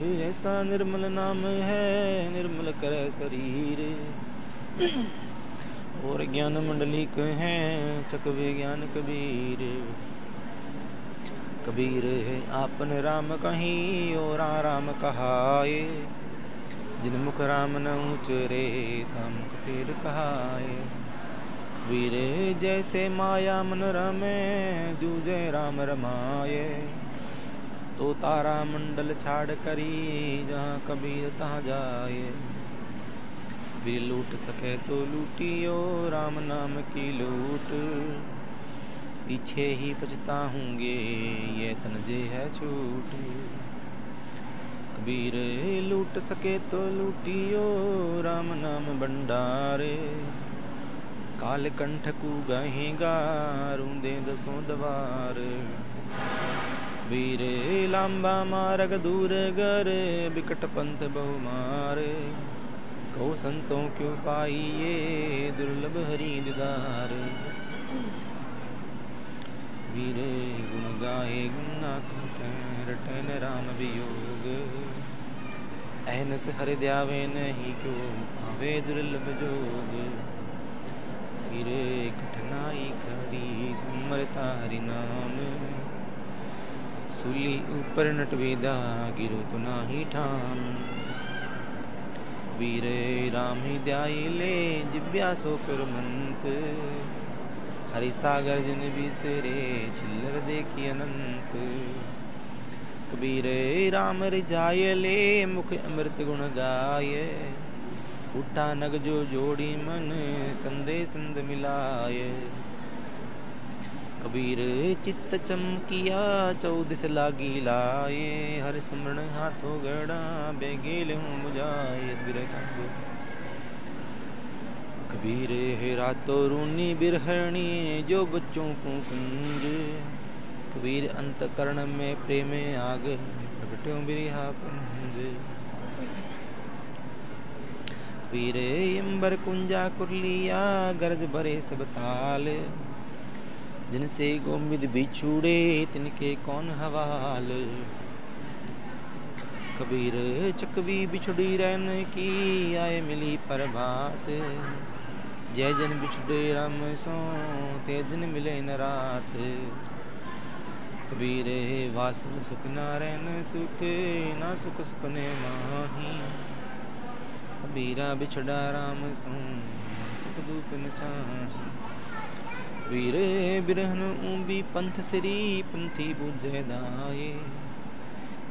ऐसा निर्मल नाम है निर्मल करे शरीर। और ज्ञान मंडलिक हैं चकवे ज्ञान कबीर। कबीर है आपन राम कहीं और राम कहाए। जिन मुख राम न उचरे तम कबीर कहाए। कबीर जैसे माया मन रमे जूझे राम रमाए। तो तारा मंडल छाड़ करी जहाँ कबीर तहाँ जाए। कबीर लूट सके तो लूटियो राम नाम की लूट। पीछे ही पछताऊंगे ये तनजे है छूट। कबीर लूट सके तो लूटियो राम नाम भंडारे। काल कंठ को गहेगा रूंदे दसों दवार। कबीर लांबा मार्ग दूर गर बिकट पंथ बहु मारे। कहो संतों क्यों पाइए दुर्लभ हरि दीदार। कबीर गुण गाए गुण ना रटन राम वियोग। अहनस हर द्यावे नहीं क्यों पावे दुर्लभ जोग। कबीर कठिनाई खड़ी समरता हरि नाम। सूली ऊपर नटवेदा गिरो तो नाही ठाम। कबीर राम ही ध्याई ले जिब्या सो कर मंत। हरि सागर जिन बिसरे छिल्लर देखी अनंत। कबीर राम रिझाय ले मुख अमृत गुण गाय। उठा नग जो जोड़ी मन संदे संद मिलाय। कबीर चित्त चमकिया चौदिस लागी लाए। हर सुमरण हाथों गड़ा बेगेल हूँ मुझाए। कबीर है रातों रूनी बिरहणी जो बच्चों को कुंज। कबीर अंतकरण में प्रेम आग प्रगट्यों बिरहा पुंज। कबीर अंबर कुंजा कुरलिया गरज भरे सब ताल। जिनसे गोमिद बिछुड़े तिनके कौन हवाल। कबीर चकवी बिछुड़ी रहन की आए मिली प्रभात। जय जन बिछुड़े राम सो ते दिन मिले न रात। कबीर वासन सुख ना रहन सुख ना सुख सपने माही। कबीरा बिछड़ा राम सो सुख दुख न चाही। कबीर बिरहन ऊंबी पंथ श्री पंथी बुझे दाए।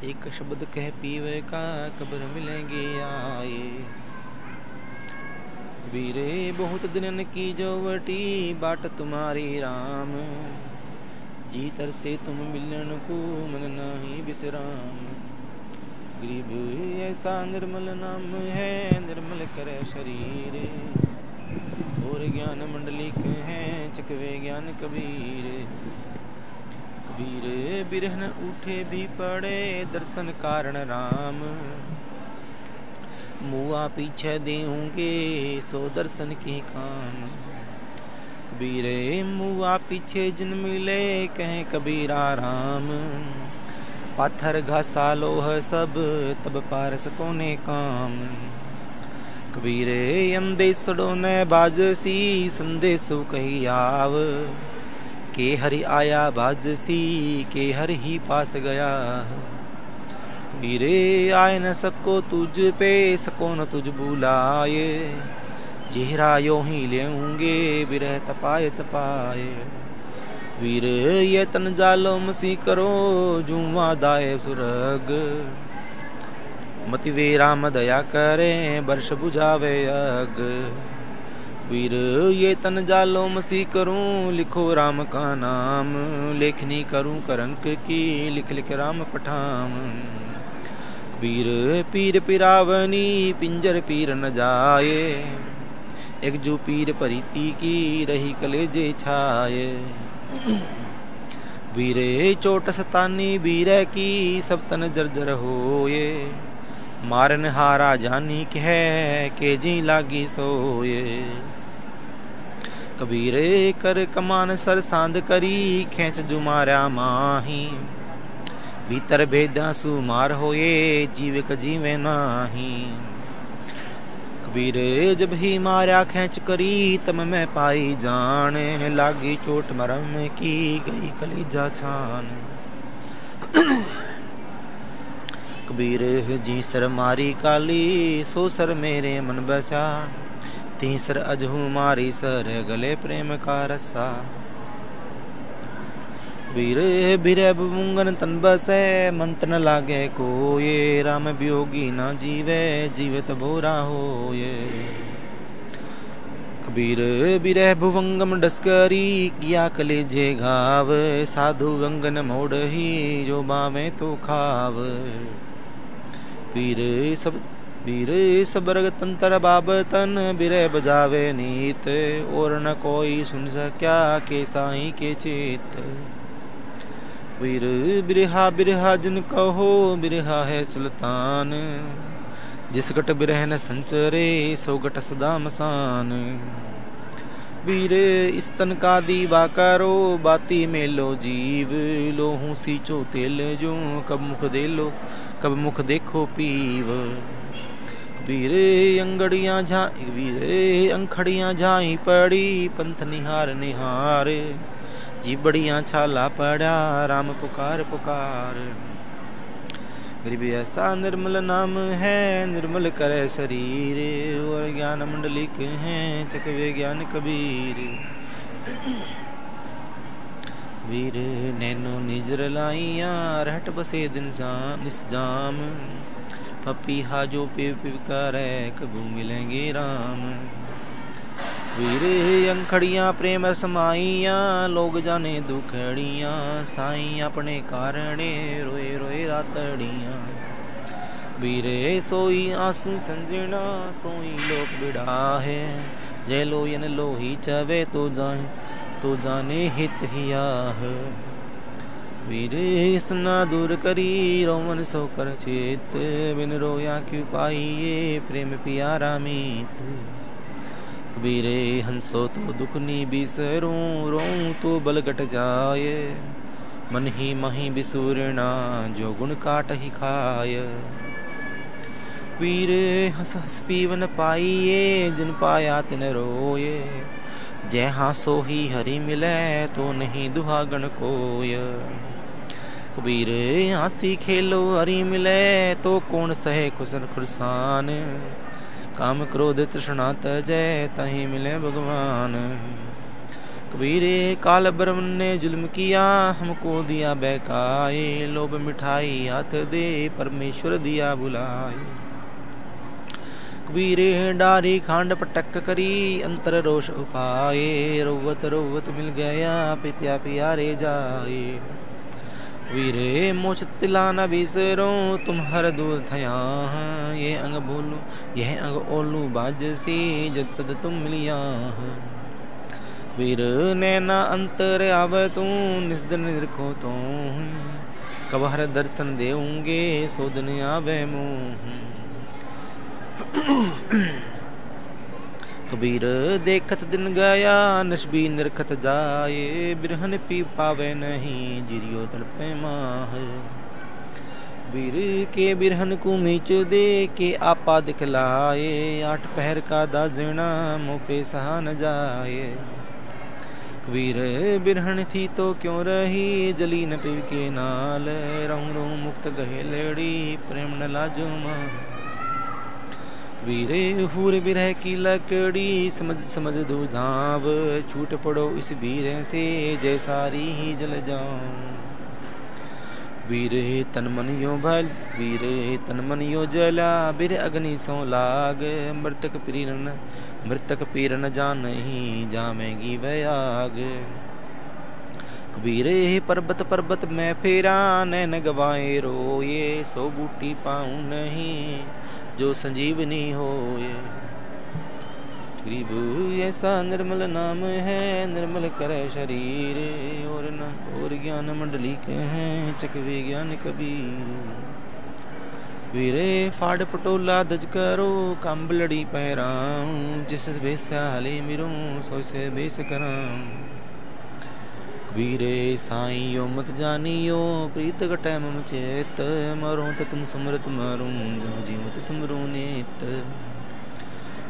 एक शब्द कह पीवे का कब्र मिलेंगे आए। कबीर बहुत दिनन की जोवटी बाट तुम्हारी राम। जीतर से तुम मिलन को मन नहीं विश्राम। गरीब ऐसा निर्मल नाम है निर्मल करे शरीर। और ज्ञान मंडलिक हैं चकवे ज्ञान कबीर। कबीर बिरहन उठे भी पड़े दर्शन कारण राम। मुआ पीछे देऊंगे सो दर्शन की काम। कबीर मुआ पीछे जिन मिले कहें कबीरा राम। पाथर घासा लोह सब तब पारस कोने काम। कबीर अंदेसड़ो न बाजसी संदेशो कही आव। के हरि आया बाजसी के हरि ही पास गया। कबीर आए न सको तुझ पे सको न तुझ बुलाए। चेहरा यो ही लेऊंगे बिरह तपाए तपाए। कबीर ये तन जालो मसी करो जुआ दाए सुरग। मति वे राम दया करे वर्ष बुझावे अग। वीर ये तन जालो मसी करूं लिखो राम का नाम। लेखनी करूं करंक की लिख लिख राम पठाम। कबीर पीर पिरावनी पिंजर पीर न जाए। एक जो पीर परीति की रही कलेजे छाए। वीरे चोट सतानी वीर की सब तन जर्जर होए। मारन हारा जानी कह के जी लागी सोए। कबीर कर कमान सर सांद करी खेच जुमारा माही। भीतर भेदा सुमार होए जीविक जीवे नाही। कबीर जब ही मारा खेच करी तम में पाई जान, लागी चोट मरम की गई कलेजा छान। कबीर जी सर मारी काली सो सर मेरे मन बसा, तीसर अजहू मारी सर गले प्रेम का रसा। वीर बिरे बुंगन तन बसे मंत्र न लागे को ये, राम वियोगी न जीवे जीवित बोरा हो ये। कबीर बिरे भुवंगम डस्करी किया कलेजे घाव, साधु वंगन मोड़ ही जो बावे तो खाव। वीर सबरग तंत्र बाबतन बिरे बजावे नीत, और न कोई सुन सक्या के साई के चेत। वीर बिरहा बिरहा जिन कहो बिरहा है सुल्तान, जिस गट बिरह न संचरे सो गट सदा मसान। वीर इस तन का दीवा करो बाती मेलो जीव, लोहू सींचो तेल जो कब मुख देखो पीव। वीर अंखड़ियाँ झाई पड़ी पंथ निहार निहार, जी बड़ियाँ छाला पड़ा राम पुकार पुकार। गरीब ऐसा निर्मल नाम है निर्मल करे शरीर, और ज्ञान मंडलिक हैं चकवे ज्ञान कबीर। वीर नैनो निजर लाइया रहट बसे दिन निस्जाम, पपीहा जो पिव करे कबू मिलेंगे राम। वीर अंखड़ियाँ प्रेम समाइयाँ लोग जाने दुखड़ियाँ, साईं अपने कारणे रोए रोए रातड़ियाँ। वीरे सोई आंसू संजना सोई लोक बिड़ा है, जय लोयन लोही चवे तो जाने हित हिया है। वीरे सना दूर करी रोमन सो कर चेत, बिन रोया क्यों पाइये प्रेम प्यारा मीत। कबीरे हंसो तो दुखनी बिसरूं रों तो बल घट जाए, मन ही मही बिसूरना जो गुण काट ही खाय। वीरे हंस हंस पीवन पाइये जिन पाया तिन रोए, जय हासो ही हरि मिले तो नहीं दुहागन कोय। कबीरे हंसी खेलो हरि मिले तो कौन सहे खुसन खुरसान, काम क्रोध तृष्णा तजय तहीं मिले भगवान। कबीरे काल ब्रह्म ने जुल्म किया हमको दिया बहकाए, लोभ मिठाई हाथ दे परमेश्वर दिया बुलाए। कबीरे डारी खांड पटक करी अंतर रोष उपाए, रोवत मिल गया पित्या प्यारे जाए। वीरे मोच तिलाना बिसरो तुम हर दूर थया, ये अंग बोलू यह अंग ओलू बाज सी जद तद तुम मिलिया। वीर नैना अंतर आव तू निस्दन निरखो तो, कब हर दर्शन देऊंगे सोदन आवे मुँह। कबीर देखत दिन गया नशबी निरखत जाए, बिरहन पी पावे नहीं जिरियो तड़पे माह। कबीर के बिरहन को मीच दे के आपा दिखलाए, आठ पहर का दाजना मुँह पे सहा न जाए। कबीर बिरहन थी तो क्यों रही जली न पिव के नाल, रहूं रहूं मुक्त गहे लेड़ी प्रेम न लाजो मां। वीरे हूर बिरह की लकड़ी समझ दो धाव, छूट पड़ो इस बीरे से जय सारी ही जल जाऊं। वीरे तन मन यो जला बिर अग्नि सो लाग, मृतक पीरन जान नहीं जामेगी वयाग। कबीरे पर्वत में फेरा नैन गवाए रोए, सो बूटी पाऊं नहीं जो संजीवनी होए। गरीब ऐसा निर्मल नाम है निर्मल करे शरीर, और ज्ञान मंडली के हैं चकवे ज्ञान कबीर। वीरे फाड़ पटोला दज करो कंबलड़ी पहराऊं, जिस बेस हाले मिरूं सो से बेस कराऊं। कबीरे साईं यो मत जानियो प्रीत कटै मम चेत मरो त तुम समरत मारूं जब जीवत समरू नेत।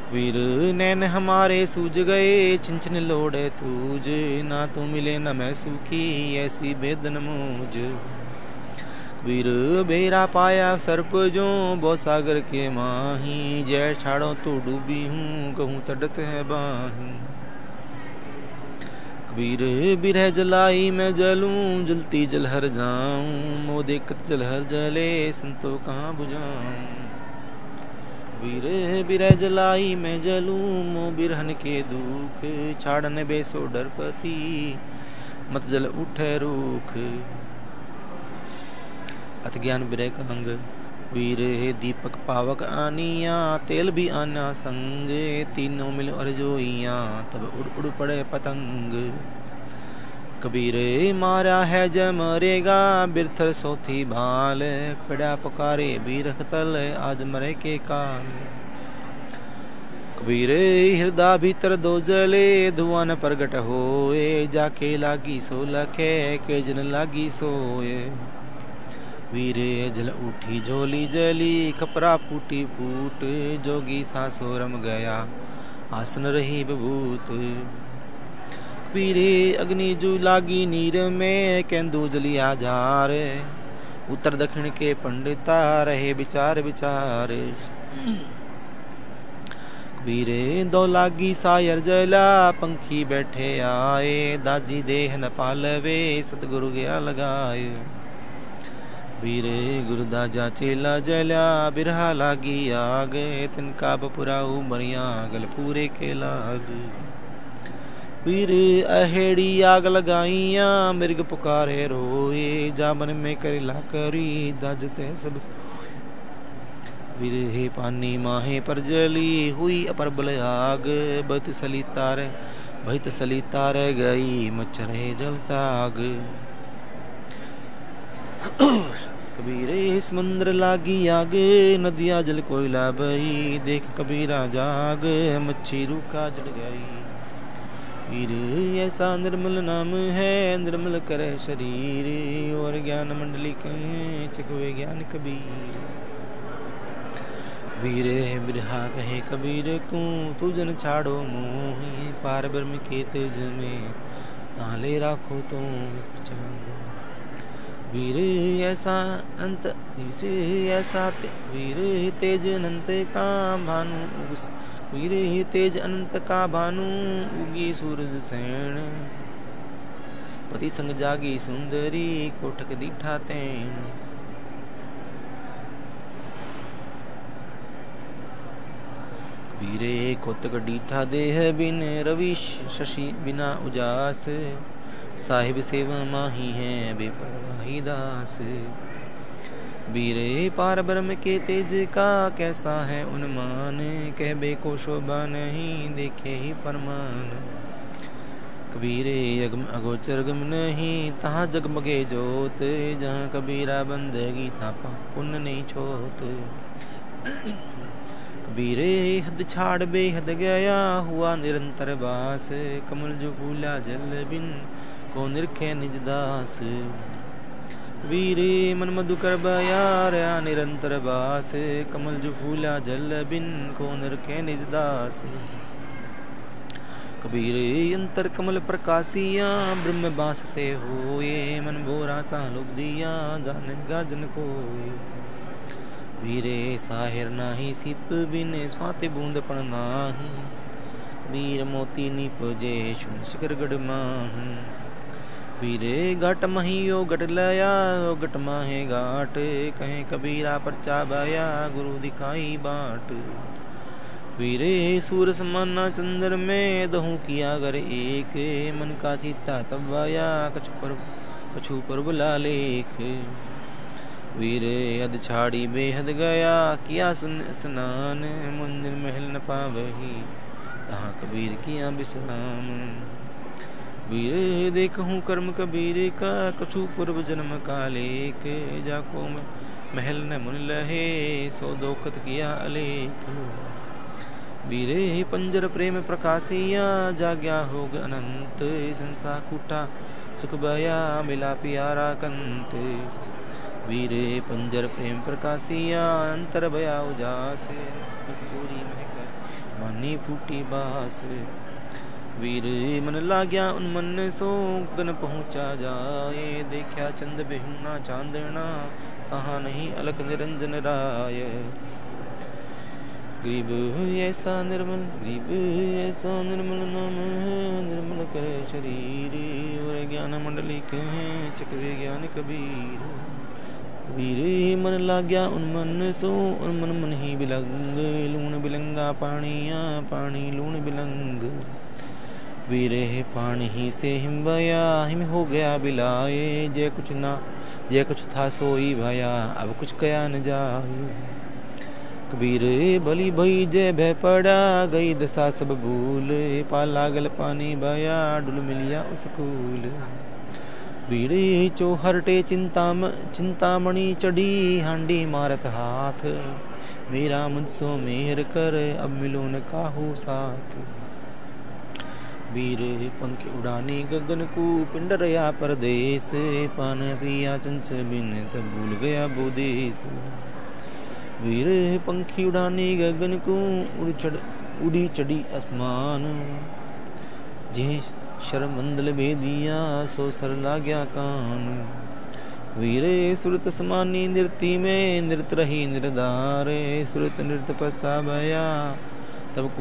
वीर नैन हमारे सूझ गए चिंचन लोड़े तूज ना तो मिले न मैं सूखी ऐसी बेदन मूझ। वीर बेरा पाया सर्प जो बो सागर के माही जय छाड़ो तो डूबी हूँ कहूँ तडस है बाही। कबीर बिरह जलाई मैं जलूं जलती जलहर जाऊं मो देखत जलहर जले संतो कहाँ बुझाऊं। वीर बिरह जलाई मैं जलूं मो बिरहन के दुख छाड़न बेसो डरपति मत जल उठे रूख। अथ ज्ञान बिरह का अंग वीर दीपक पावक आनिया तेल भी आना संग तीनों मिल और जोइया तब उड़ उड़ पड़े पतंग। कबीर मारा है जय मरेगा बिरथर सोथी भाल पड़ा पुकारे बीरख तल आज मरे के काल। कबीर हृदय भीतर दो जले धुआं न प्रगट होए जाके लागी सो लखे के जन लागी सोए। वीरे जल उठी झोली जली खपरा फूटी फूट जोगी था सो रम गया आसन रही बबूत। वीरे अग्नि जू लागी नीर में केंदू जलिया जार उत्तर दक्षिण के पंडिता रहे विचार विचार। वीरे दो लागी सायर जला पंखी बैठे आए दाजी देह न पालवे सतगुरु गया लगाए। वीरे गुरुदाजा चेला जल्या बिरहा लागी आग तिनका बपुराऊ मरिया गल पूरे के लाग। वीरे अहेड़ी आग लगाइया मृग पुकारे रोए जामन में करेला करी दाजते सब। वीरे हे पानी माहे पर जली हुई अपर बल आग बत सली तार गई मच्छर जलता आग। कबीरे समुद्र लागी आग नदिया जल कोयला बही देख कबीरा जाग मच्छी रूखा जल गई। वीर ऐसा निर्मल नाम है निर्मल करे शरीर और ज्ञान मंडली कहे चकवे ज्ञान कबीर। कबीरे बिरहा कहे कबीर को तू जन छाड़ो मोह पार ब्रह्म के तेज में ताले राखो तो। वीर ऐसा अंत वीर तेज अनंत का भानु वीर तेज अनंत का भानु उगी सूरज सैन पति संग जागी सुंदरी कोठक दीठा तैन। वीरे कोतक डीठा देह बिन रवि शशि बिना उजास साहिब सेवा माही है बेपरवाही दास। कबीरे पार ब्रह्म के तेज का कैसा है उन्मान कहबे को शोभा नहीं देखे ही परमान। कबीरे अगम अगोचर गम नहीं तहाँ जगमगे जोत जहाँ कबीरा बंदगी था पाप पुण्य नहीं छोत। कबीरे हद छाड़ बेहद गया हुआ निरंतर बास कमल जो फूला जल बिन को निरखे निज दास। वीरे मन मधुकर बयारा निरंतर बास कमल जो फूला जल बिन को निरखे निज दास। कबीरे अंतर कमल प्रकाशिया ब्रह्म बास से होए मन बोरा तालुक दिया जाने गाजन कोए। वीरे साहिर नाही सिप बिन स्वाति बूंद पण नाही वीर मोती निपजे शुन शिखर गढ़ माह। वीरे घट महियो घट लया घट माहे घाट कहे कबीरा परचा बाया गुरु दिखाई बाट। वीरे सूर समाना चंद्र में दहू किया घर एक मन का चीता तब आया कछु पर बुला लेख। वीरे हद छाड़ी बेहद गया किया सुन स्नान मंदिर महल न पावही तहाँ कबीर किया विश्राम। वीरे देखूं कर्म कबीर का कछु पूर्व जन्म का लेख जाको महल न मुन लहे सो दोखत किया अलेख। वीरे पंजर प्रेम प्रकाशिया जाग्या होग अनंत संसा कूटा सुख भया मिला प्यारा कंत। वीरे पंजर प्रेम प्रकाशिया अंतर भया उजास। कस्तूरी महक मानी फूटी बास। वीर मन लाग्या उन मन सो गन पहुँचा जाए। देखा चंद बिहुना चांदना तहाँ नहीं अलख निरंजन राय। गरीब ऐसा निर्मल नाम निर्मल करे शरीर। और ज्ञान मंडली कहे चकवे ज्ञान कबीर। कबीर मन लाग्या उन मन सो उन मन ही बिलंग। लूण बिलंगा पानिया पानी लूण बिलंग। वीरे पानी ही से हिम भया हिम हो गया बिलाए। जय कुछ था सोई भया अब कुछ कया न जाए। कबीर बलि भई जय भय पड़ा गई दशा सब भूल। पा लागल पानी भया डुल मिलिया उस कूल। वीरे चौहरटे चिंतामणि चढ़ी हांडी मारत हाथ। मेरा मुझसो मेहर कर अब मिलो न काहू साथ। वीर पंख उड़ानी गगन को पिंड रया परदेश। पान पिया चंच बिन तब भूल गया बोदेश। वीर पंखी उड़ानी गगन को उड़ी चढ़ी आसमान। जिह शरमंदल भेदिया सो सर लाग्या कान। वीरे सुरत समानी नृति में नृत रही निर्धारे। सुरत नृत पचा भया तब